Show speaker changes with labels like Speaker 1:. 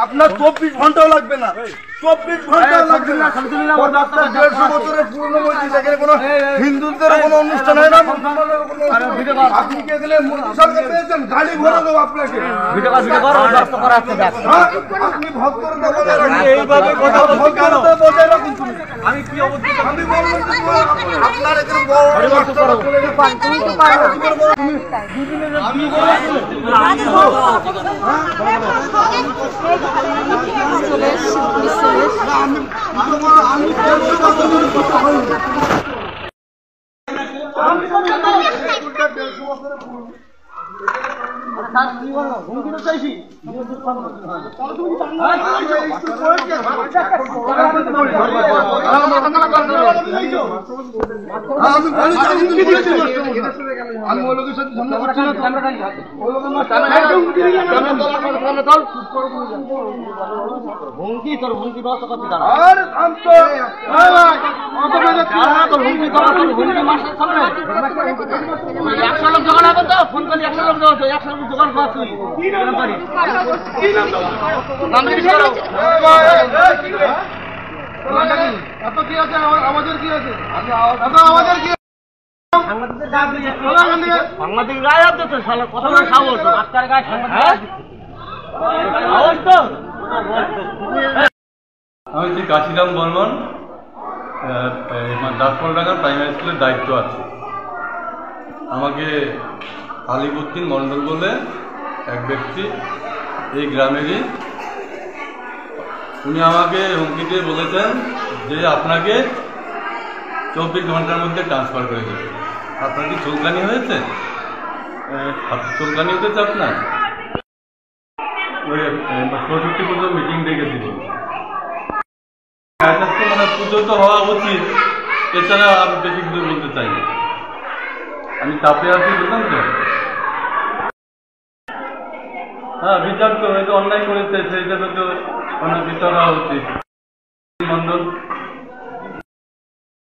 Speaker 1: আপনার 24 ঘন্টাও লাগবে না, 24 ঘন্টা লাগবে না। 150 বছরের পুরনো মসজিদ, এখানে কোনো হিন্দুদের কোনো অনুষ্ঠান হয় না। আপনি কে গেলে সরকার পেয়েছেন, গাড়ি ভরে দেবো আপনাকে। আপনি ভক্তরতা বজায় রাখুন, এইভাবে কথা ভক্তরতা বজায় রাখুন। আমি কি অবস্থা আমি বলবো আপনার এখানে আমাদের কি আছে, আমাদের কি সাংবাদিক গায়ে আছে তো কথা বলে সাহস আজকার গায়ে সাংবাদিক তো।
Speaker 2: আমি শ্রী কাশিরাম বর্মন, দাসপলডাঙ্গা প্রাইমারি স্কুলের দায়িত্ব আছে। আমাকে আলিবুদ্দিন মণ্ডল বলে এক ব্যক্তি, এই গ্রামেরই, উনি আমাকে হুমকি দিয়ে বলেছেন যে আপনাকে 24 ঘন্টার মধ্যে ট্রান্সফার করে দেবে। আপনার কি চুলকানি হয়েছে? চুলকানি হতেছে আপনার? ওই 64 পুজো মিটিং ডেকেছিল, মানে পুজো তো হওয়া উচিত, এছাড়া আমি বেশি কিছু বলতে চাই না। আমি চাপে আছি, বুঝলাম তো। হ্যাঁ, বিচার তো হয়তো অন্যায় করেছে, সেই হিসাবে তো বিচার হওয়া উচিত। মন্ডল